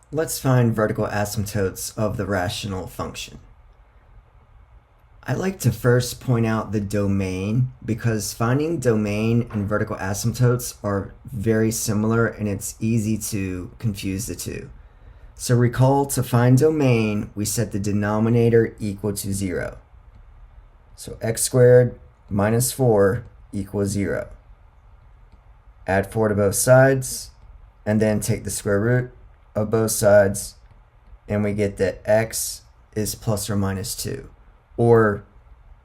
Let's find vertical asymptotes of the rational function. I like to first point out the domain because finding domain and vertical asymptotes are very similar and it's easy to confuse the two. So recall, to find domain, we set the denominator equal to 0. So x squared minus 4 equals 0. Add 4 to both sides and then take the square root of both sides, and we get that x is plus or minus 2, or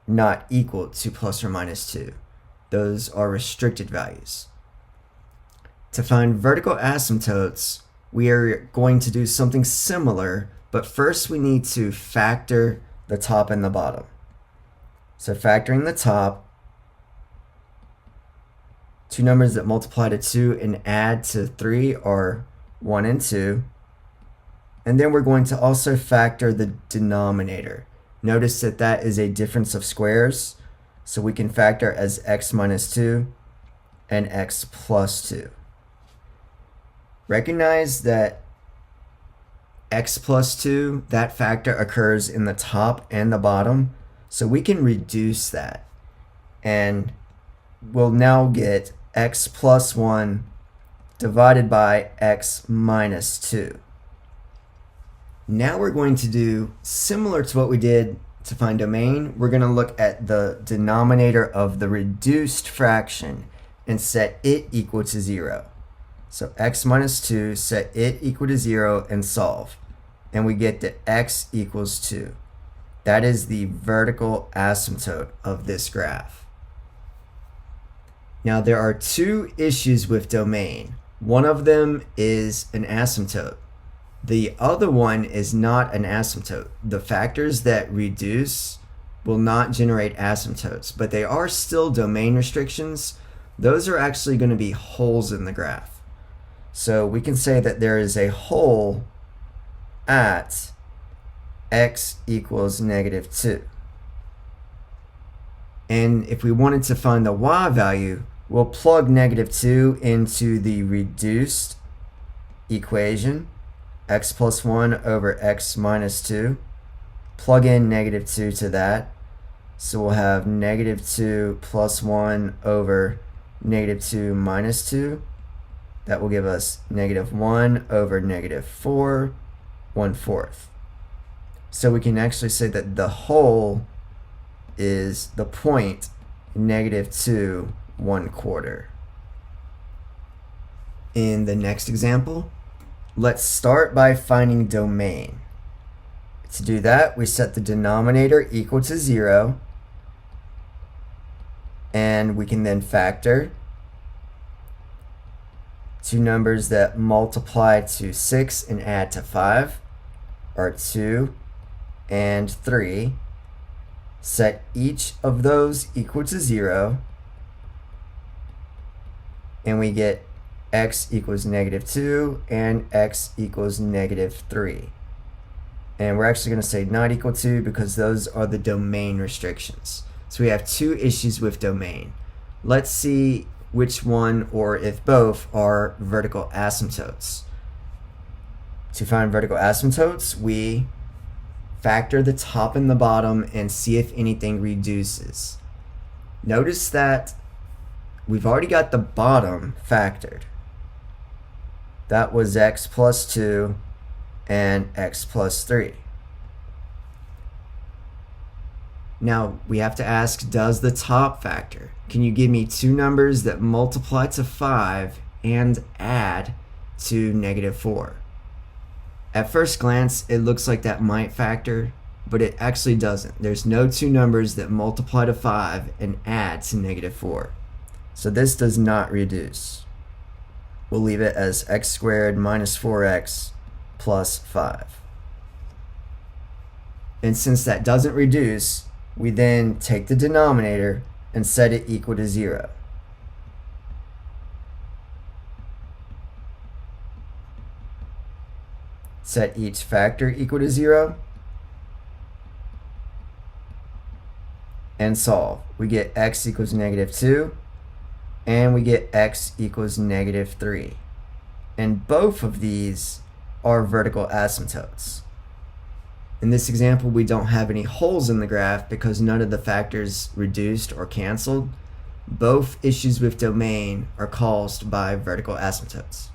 not equal to plus or minus 2. Those are restricted values. To find vertical asymptotes, we are going to do something similar, but first we need to factor the top and the bottom. So factoring the top, two numbers that multiply to 2 and add to 3 are 1 and 2. And then we're going to also factor the denominator. Notice that that is a difference of squares, so we can factor as x minus 2 and x plus 2. Recognize that x plus 2, that factor occurs in the top and the bottom, so we can reduce that. And we'll now get x plus 1 divided by x minus 2. Now we're going to do similar to what we did to find domain. We're going to look at the denominator of the reduced fraction and set it equal to 0. So x minus 2, set it equal to 0 and solve. And we get that x equals 2. That is the vertical asymptote of this graph. Now there are two issues with domain. One of them is an asymptote. The other one is not an asymptote. The factors that reduce will not generate asymptotes, but they are still domain restrictions. Those are actually going to be holes in the graph. So we can say that there is a hole at x equals negative 2. And if we wanted to find the y value, we'll plug negative 2 into the reduced equation, x plus 1 over x minus 2. Plug in negative 2 to that. So we'll have negative 2 plus 1 over negative 2 minus 2. That will give us negative 1 over negative 4, 1/4. So we can actually say that the hole is the point negative 2, 1/4. In the next example, let's start by finding domain. To do that, we set the denominator equal to 0, and we can then factor two numbers that multiply to 6 and add to 5 are 2 and 3. Set each of those equal to 0, and we get x equals negative 2 and x equals negative 3. And we're actually going to say not equal to because those are the domain restrictions. So we have two issues with domain. Let's see which one, or if both, are vertical asymptotes. To find vertical asymptotes, we factor the top and the bottom and see if anything reduces. Notice that we've already got the bottom factored. That was x plus 2 and x plus 3. Now we have to ask, does the top factor? Can you give me two numbers that multiply to 5 and add to negative 4? At first glance, it looks like that might factor, but it actually doesn't. There's no two numbers that multiply to 5 and add to negative 4. So this does not reduce. We'll leave it as x squared minus 4x plus 5. And since that doesn't reduce, we then take the denominator and set it equal to 0. Set each factor equal to 0 and solve. We get x equals negative 2 and we get x equals negative 3. And both of these are vertical asymptotes. In this example, we don't have any holes in the graph because none of the factors reduced or canceled. Both issues with domain are caused by vertical asymptotes.